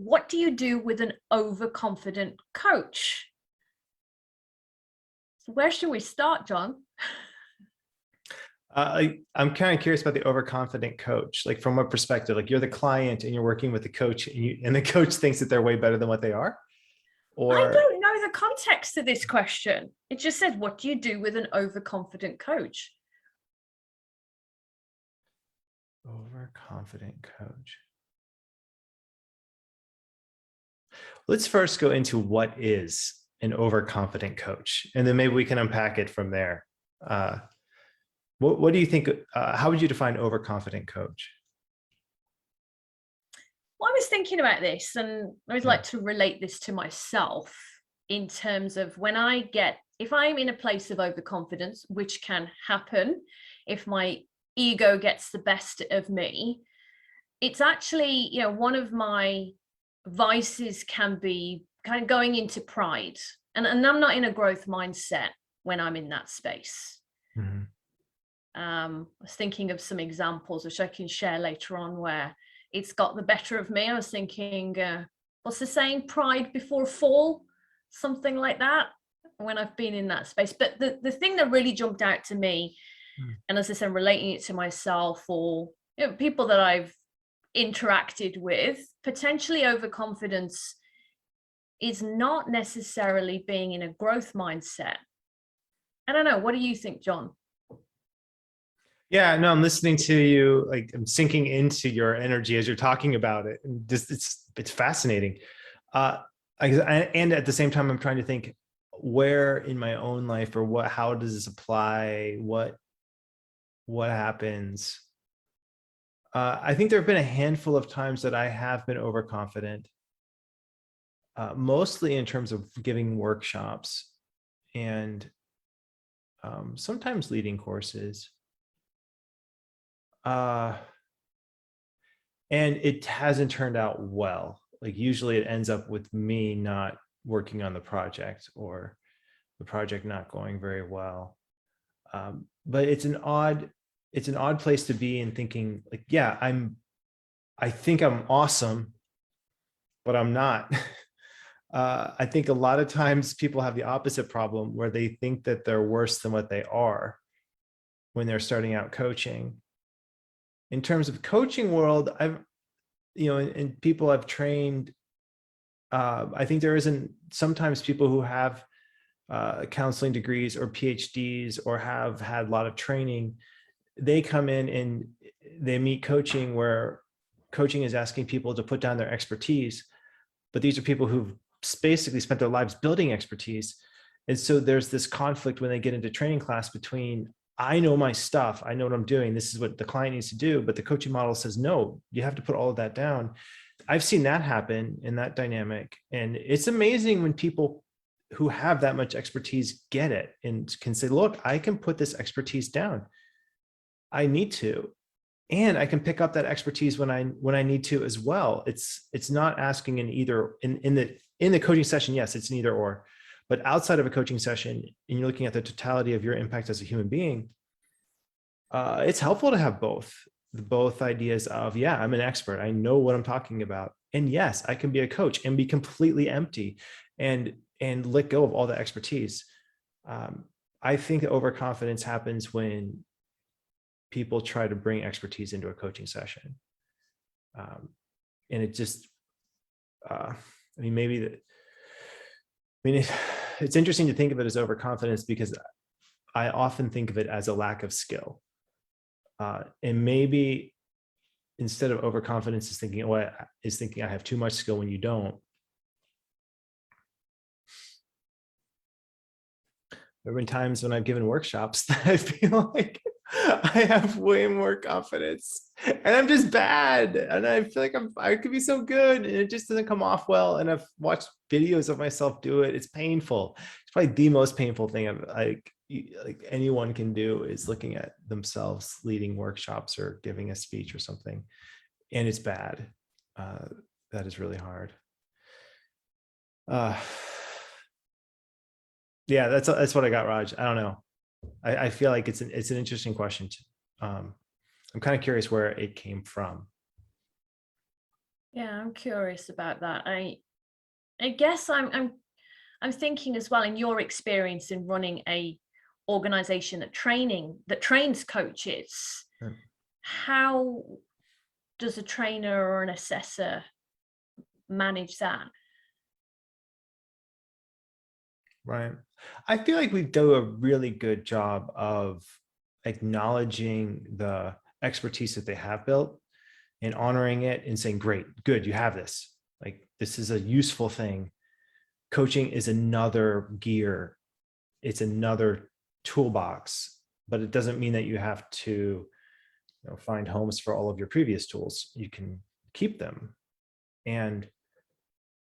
what do you do with an overconfident coach? So where should we start, John? I'm kind of curious about the overconfident coach. Like, from what perspective? Like, you're the client and you're working with the coach, and the coach thinks that they're way better than what they are? I Or don't know the context of this question. It just says, what do you do with an overconfident coach? overconfident coach. Let's first go into what is an overconfident coach, and then maybe we can unpack it from there. What do you think? How would you define overconfident coach? Well, I was thinking about this, and I would like to relate this to myself in terms of if I'm in a place of overconfidence, which can happen if my ego gets the best of me. It's actually, one of my vices can be kind of going into pride. And I'm not in a growth mindset when I'm in that space. Mm-hmm. I was thinking of some examples, which I can share later on, where it's got the better of me. I was thinking, what's the saying? Pride before fall, something like that, when I've been in that space. But the thing that really jumped out to me, and as I said, relating it to myself or people that I've interacted with, potentially overconfidence is not necessarily being in a growth mindset. I don't know. What do you think, John? Yeah, no, I'm listening to you. Like, I'm sinking into your energy as you're talking about it. And just it's fascinating. And at the same time, I'm trying to think where in my own life, or how does this apply? What happens? I think there have been a handful of times that I have been overconfident, mostly in terms of giving workshops and sometimes leading courses. And it hasn't turned out well. Like, usually it ends up with me not working on the project, or the project not going very well. But it's an odd place to be in, thinking like, yeah, I think I'm awesome, but I'm not. I think a lot of times people have the opposite problem, where they think that they're worse than what they are when they're starting out coaching. In terms of coaching world, and people I've trained, I think there isn't sometimes people who have counseling degrees or PhDs or have had a lot of training. They come in and they meet coaching, where coaching is asking people to put down their expertise, but these are people who've basically spent their lives building expertise. And so there's this conflict when they get into training class between, I know my stuff, I know what I'm doing, this is what the client needs to do, but the coaching model says, no, you have to put all of that down. I've seen that happen in that dynamic. And it's amazing when people who have that much expertise get it and can say, look, I can put this expertise down. I need to, and I can pick up that expertise when I need to as well. It's not asking an either in the coaching session. Yes, it's an either or. But outside of a coaching session, and you're looking at the totality of your impact as a human being, it's helpful to have both ideas of, yeah, I'm an expert, I know what I'm talking about, and yes, I can be a coach and be completely empty and let go of all the expertise. I think overconfidence happens when people try to bring expertise into a coaching session, and it just, it's interesting to think of it as overconfidence, because I often think of it as a lack of skill. And maybe instead of overconfidence is thinking I have too much skill, when you don't. There have been times when I've given workshops that I feel like I have way more confidence and I'm just bad. And I feel like I could be so good, and it just doesn't come off well. And I've watched videos of myself do it. It's painful. It's probably the most painful thing like anyone can do, is looking at themselves leading workshops or giving a speech or something, and it's bad. That is really hard. Yeah, that's what I got, Raj. I don't know. I feel like it's an interesting question. I'm kind of curious where it came from. Yeah, I'm curious about that. I guess I'm thinking as well, in your experience in running a organization that trains coaches, Yeah. how does a trainer or an assessor manage that? Right. I feel like we do a really good job of acknowledging the expertise that they have built and honoring it and saying, great, good, you have this. Like, this is a useful thing. Coaching is another gear, it's another toolbox, but it doesn't mean that you have to, find homes for all of your previous tools. You can keep them and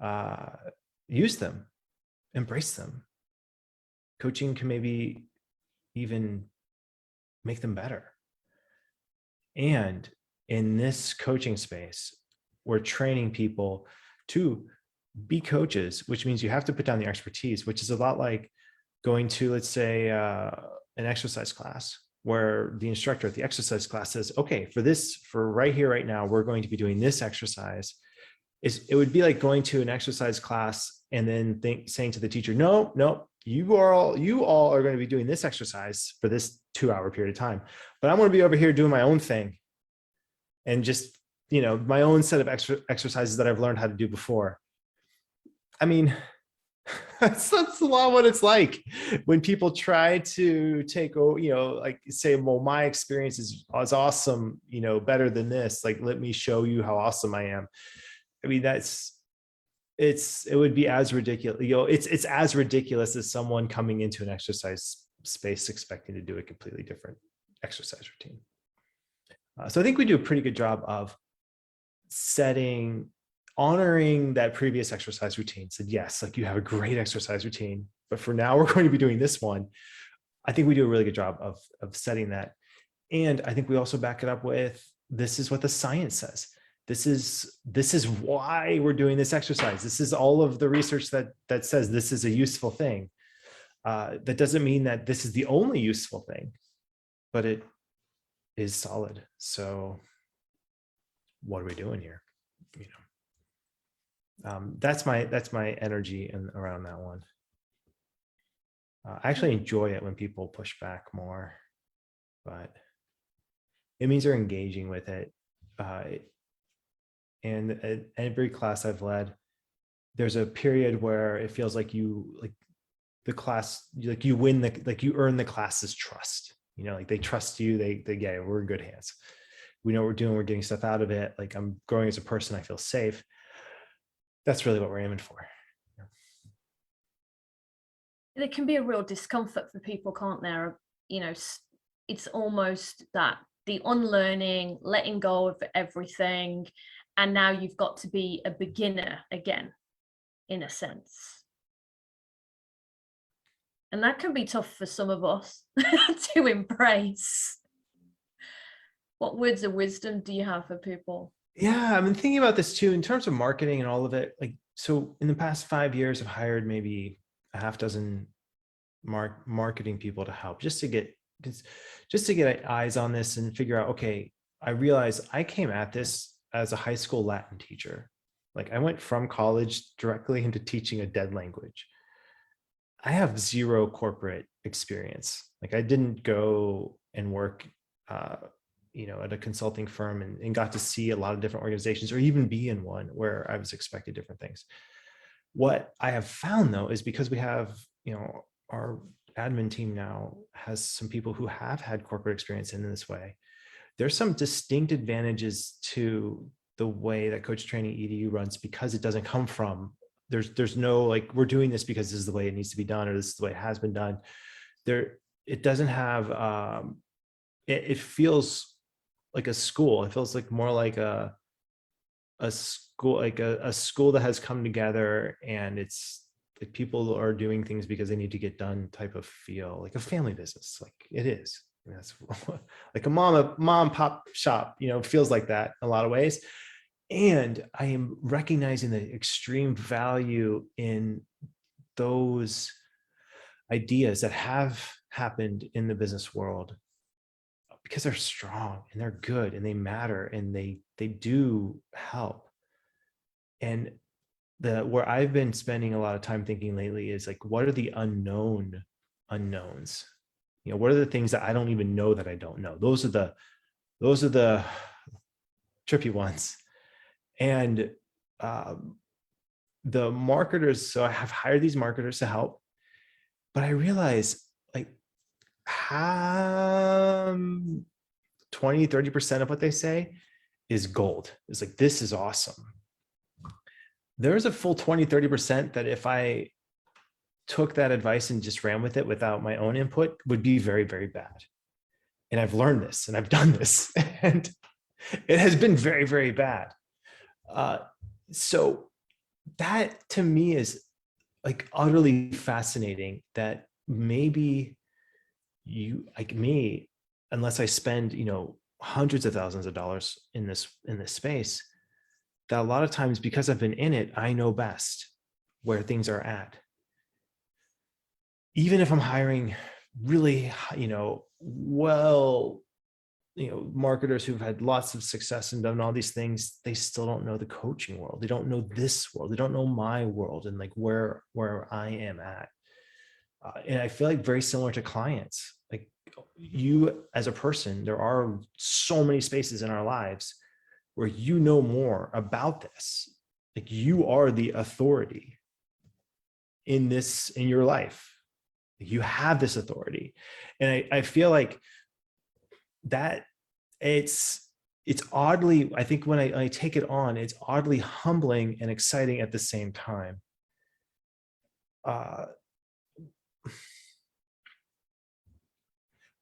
uh, use them, embrace them. Coaching can maybe even make them better. And in this coaching space, we're training people to be coaches, which means you have to put down the expertise, which is a lot like going to, let's say, an exercise class where the instructor at the exercise class says, okay, for right here, right now, we're going to be doing this exercise. It would be like going to an exercise class and then saying to the teacher, no, you all are going to be doing this exercise for this 2-hour period of time, but I'm going to be over here doing my own thing and just, my own set of exercises that I've learned how to do before. I mean, that's a lot what it's like when people try to take, like say, well, my experience is awesome, better than this. Like, let me show you how awesome I am. I mean, it would be as ridiculous, it's as ridiculous as someone coming into an exercise space expecting to do a completely different exercise routine. So I think we do a pretty good job of honoring that previous exercise routine. Said, yes, like, you have a great exercise routine, but for now we're going to be doing this one. I think we do a really good job of setting that. And I think we also back it up with, this is what the science says. This is why we're doing this exercise. This is all of the research that says this is a useful thing. That doesn't mean that this is the only useful thing, but it is solid. So what are we doing here? That's my energy around that one. I actually enjoy it when people push back more, but it means they're engaging with it. And at every class I've led, there's a period where it feels like the class, like you win you earn the class's trust. Like, they trust you. They yeah, we're in good hands. We know what we're doing. We're getting stuff out of it. Like, I'm growing as a person. I feel safe. That's really what we're aiming for. There can be a real discomfort for people, can't there? It's almost that the unlearning, letting go of everything, and now you've got to be a beginner again, in a sense. And that can be tough for some of us to embrace. What words of wisdom do you have for people? Yeah, I've been thinking about this too, in terms of marketing and all of it. Like, so in the past 5 years, I've hired maybe a half dozen marketing people to help, just to get eyes on this and figure out, okay, I realize I came at this as a high school Latin teacher. Like, I went from college directly into teaching a dead language. I have zero corporate experience. Like, I didn't go and work, at a consulting firm and got to see a lot of different organizations, or even be in one where I was expected different things. What I have found, though, is because we have, our admin team now has some people who have had corporate experience in this way. There's some distinct advantages to the way that Coach Training EDU runs, because it doesn't come from, there's no, like, we're doing this because this is the way it needs to be done, or this is the way it has been done. It doesn't have, it feels like a school. It feels like more like a school, like a school that has come together, and it's like people are doing things because they need to get done type of feel, like a family business. Like, it is. I mean, that's like a mom pop shop, feels like that in a lot of ways. And I am recognizing the extreme value in those ideas that have happened in the business world, because they're strong and they're good and they matter and they do help. And where I've been spending a lot of time thinking lately is like, what are the unknown unknowns? What are the things that I don't even know that I don't know? Those are the trippy ones. And the marketers, so I have hired these marketers to help, but I realize like 20-30% of what they say is gold. It's like, this is awesome. There's a full 20-30% that if I took that advice and just ran with it without my own input would be very, very bad. And I've learned this and I've done this and it has been very, very bad. So that to me is like utterly fascinating, that maybe you, like me, unless I spend, hundreds of thousands of dollars in this space, that a lot of times because I've been in it, I know best where things are at. Even if I'm hiring really, marketers who've had lots of success and done all these things, they still don't know the coaching world. They don't know this world. They don't know my world and like where I am at. And I feel like very similar to clients, like you as a person, there are so many spaces in our lives where you know more about this. Like you are the authority in your life. You have this authority. And I feel like that it's oddly, I think when I take it on, it's oddly humbling and exciting at the same time.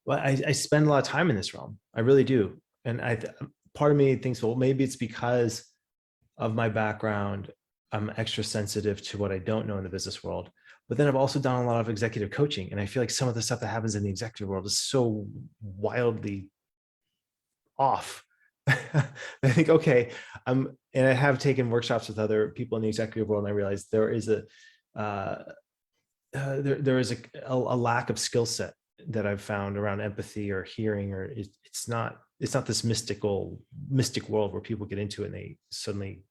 Well, I spend a lot of time in this realm. I really do. And part of me thinks, well, maybe it's because of my background. I'm extra sensitive to what I don't know in the business world. But then I've also done a lot of executive coaching. And I feel like some of the stuff that happens in the executive world is so wildly off. I think, okay, and I have taken workshops with other people in the executive world, and I realized there is a lack of skill set that I've found around empathy or hearing, or it's not this mystic world where people get into it and they suddenly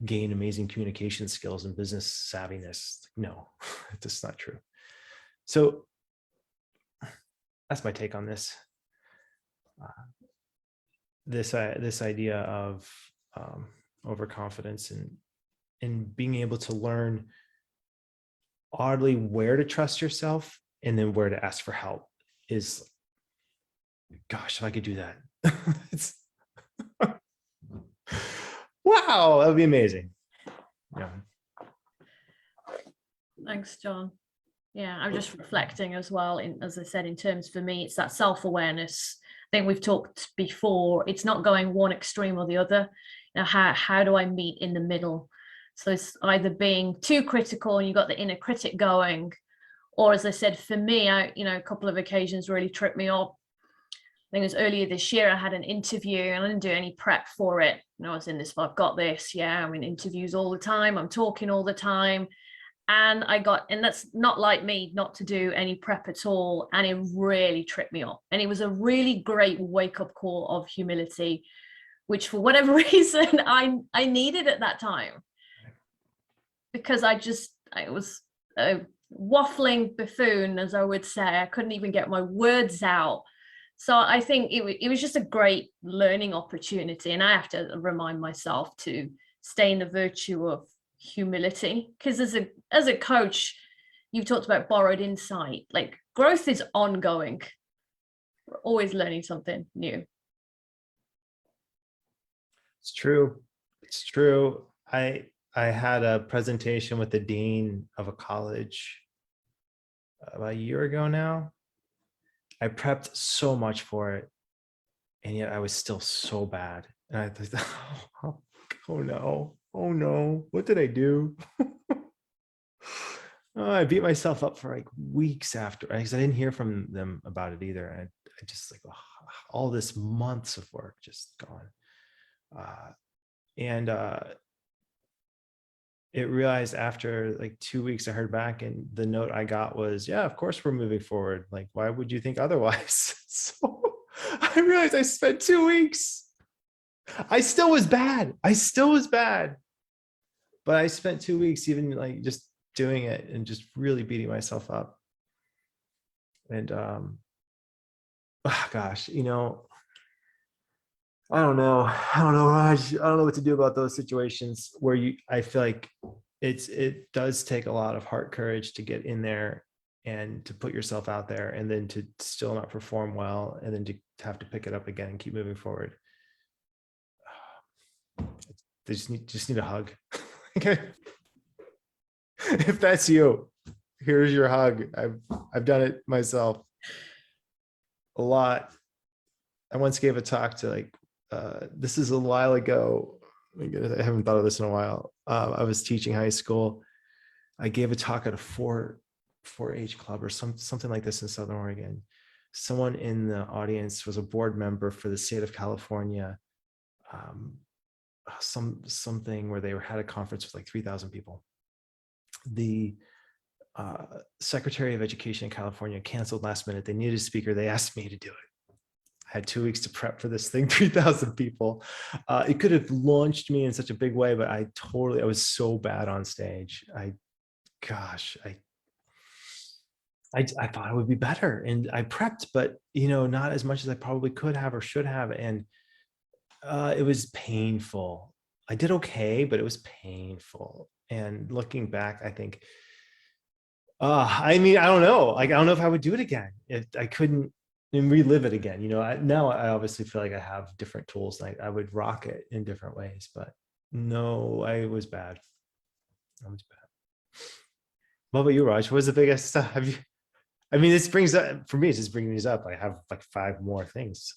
gain amazing communication skills and business savviness. No, that's not true. So that's my take on this. This idea of overconfidence and being able to learn oddly where to trust yourself and then where to ask for help is, gosh, if I could do that. It's wow, that would be amazing. Yeah. Thanks, John. Yeah, I'm just reflecting as well, as I said, in terms for me, it's that self-awareness. I think we've talked before, it's not going one extreme or the other. How do I meet in the middle? So it's either being too critical and you've got the inner critic going, or as I said, for me, a couple of occasions really tripped me up. I think it was earlier this year, I had an interview and I didn't do any prep for it. I was in this, I've got this. Yeah, I'm in interviews all the time. I'm talking all the time. And that's not like me, not to do any prep at all. And it really tripped me up. And it was a really great wake-up call of humility, which for whatever reason, I needed at that time. Because I was a waffling buffoon, as I would say. I couldn't even get my words out. So I think it was just a great learning opportunity. And I have to remind myself to stay in the virtue of humility, because as a coach, you've talked about borrowed insight. Like growth is ongoing. We're always learning something new. It's true. I had a presentation with the dean of a college about a year ago now. I prepped so much for it, and yet I was still so bad. And I thought, oh no, what did I do? I beat myself up for like weeks after, because I didn't hear from them about it either. And I just like, all this months of work just gone. It realized after like 2 weeks I heard back, and the note I got was, yeah, of course we're moving forward. Like, why would you think otherwise? So I realized I spent 2 weeks. I still was bad. but I spent 2 weeks even like just doing it and just really beating myself up. And gosh, I don't know. Raj. I don't know what to do about those situations where I feel like it does take a lot of heart courage to get in there and to put yourself out there, and then to still not perform well, and then to have to pick it up again and keep moving forward. They just need a hug. If that's you, here's your hug. I've done it myself a lot. I once gave a talk to this is a while ago. I haven't thought of this in a while. I was teaching high school. I gave a talk at a 4-H club or something like this in Southern Oregon. Someone in the audience was a board member for the state of California. Something where they had a conference with like 3,000 people. The Secretary of Education in California canceled last minute. They needed a speaker. They asked me to do it. I had 2 weeks to prep for this thing, 3,000 people. It could have launched me in such a big way, but I was so bad on stage. I thought it would be better, and I prepped, but not as much as I probably could have or should have. And it was painful. I did okay, but it was painful. And looking back, I think, I don't know. I don't know if I would do it again. If I couldn't relive it again. Now I obviously feel like I have different tools. I would rock it in different ways, but no, I was bad. What about you, Raj? What was the biggest stuff? This brings up, for me, it's just bringing these up. I have like 5 more things.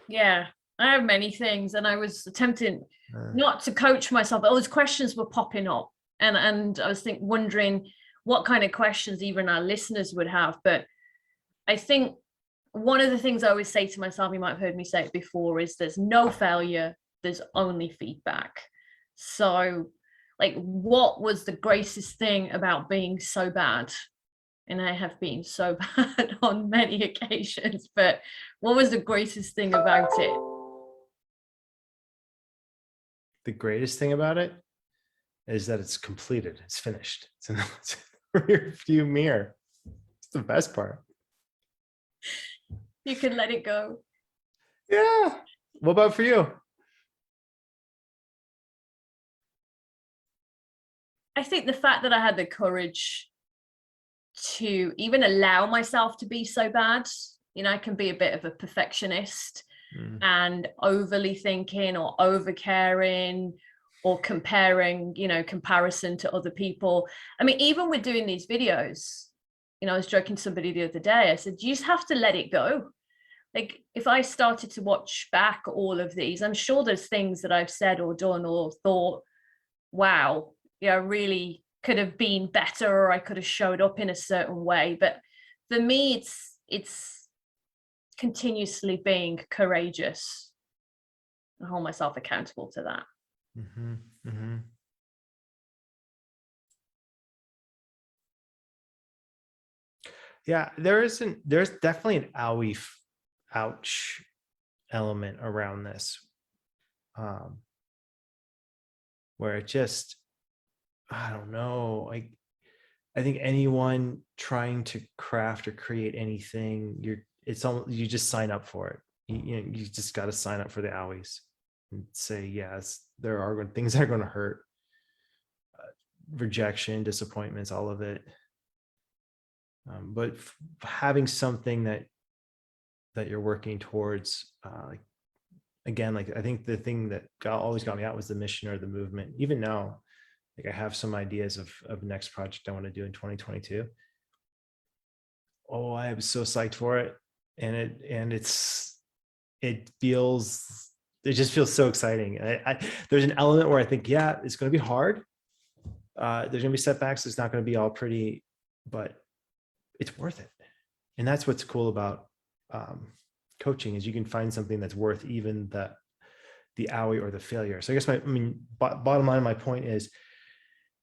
Yeah, I have many things, and I was attempting not to coach myself, but all these questions were popping up, and I was wondering what kind of questions even our listeners would have. But I think one of the things I always say to myself, you might have heard me say it before, is there's no failure, there's only feedback. So what was the greatest thing about being so bad? And I have been so bad on many occasions, but what was the greatest thing about it? The greatest thing about it is that it's completed. It's finished. It's in the rearview mirror. It's the best part. You can let it go. Yeah. What about for you? I think the fact that I had the courage to even allow myself to be so bad. I can be a bit of a perfectionist and overly thinking or over caring or comparing, comparison to other people. Even with doing these videos, I was joking to somebody the other day. I said, you just have to let it go. If I started to watch back all of these, I'm sure there's things that I've said or done or thought, wow, really could have been better, or I could have showed up in a certain way. But for me, it's continuously being courageous and hold myself accountable to that. Mm-hmm. Mm-hmm. Yeah, there's definitely an ouch element around this, where it just, I don't know. I think anyone trying to craft or create anything, you just sign up for it. You just got to sign up for the owies and say, yes, there are things that are going to hurt. Rejection, disappointments, all of it. But having something that you're working towards, again, I think the thing that always got me out was the mission or the movement. Even now, I have some ideas of next project I want to do in 2022. Oh, I am so psyched for it. And it just feels so exciting. There's an element where I think, yeah, it's going to be hard. There's going to be setbacks. It's not going to be all pretty, but it's worth it. And that's what's cool about coaching, is you can find something that's worth even the owie or the failure. So I guess bottom line, my point is,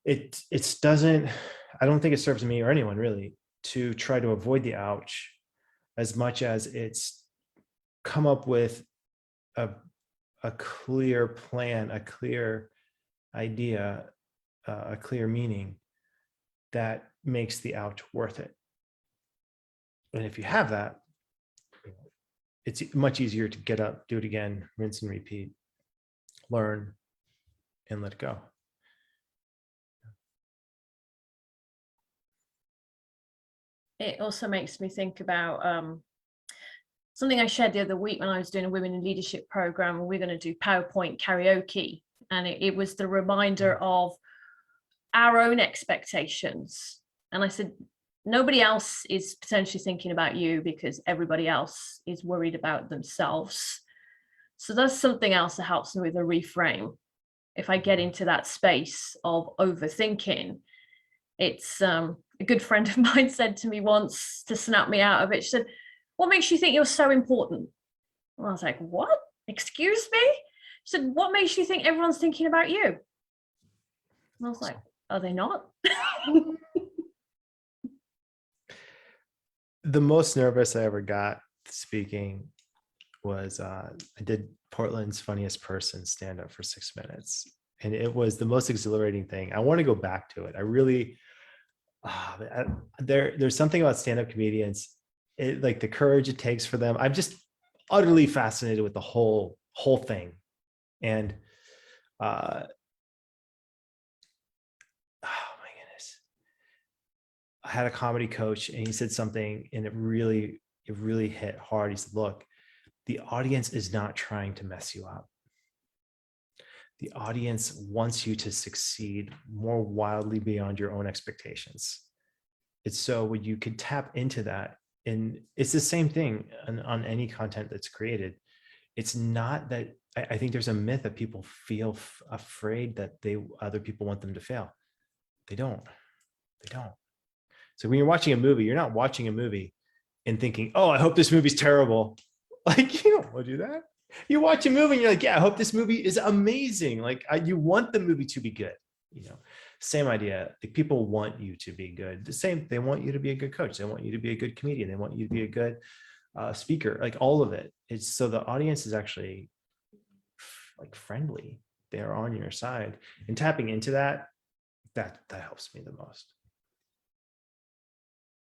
it doesn't, I don't think it serves me or anyone really to try to avoid the ouch as much as it's come up with a clear plan, a clear idea a clear meaning, that makes the out worth it. And if you have that, it's much easier to get up, do it again, rinse and repeat, learn, and let go. It also makes me think about something I shared the other week when I was doing a women in leadership program, and we're going to do PowerPoint karaoke. And it was the reminder of our own expectations. And I said, nobody else is potentially thinking about you because everybody else is worried about themselves. So that's something else that helps me with a reframe. If I get into that space of overthinking, it's a good friend of mine said to me once to snap me out of it. She said, what makes you think you're so important? And I was like, what? Excuse me? She said, what makes you think everyone's thinking about you? And I was like, are they not? The most nervous I ever got speaking was I did Portland's Funniest Person stand up for 6 minutes. And it was the most exhilarating thing. I want to go back to it. I really, there's something about stand-up comedians, like the courage it takes for them. I'm just utterly fascinated with the whole thing. And oh my goodness, I had a comedy coach, and he said something, and it really hit hard. He said, look, the audience is not trying to mess you up. The audience wants you to succeed more wildly beyond your own expectations. It's so when you can tap into that, and it's the same thing on any content that's created. It's not that, I think there's a myth that people feel afraid that other people want them to fail. They don't. So when you're watching a movie, you're not watching a movie and thinking, oh, I hope this movie's terrible. Like, you don't want to do that. You watch a movie and you're like, yeah, I hope this movie is amazing. Like you want the movie to be good, same idea. Like people want you to be good. The same, they want you to be a good coach. They want you to be a good comedian. They want you to be a good speaker, like all of it. It's so the audience is actually like friendly. They're on your side, and tapping into that helps me the most.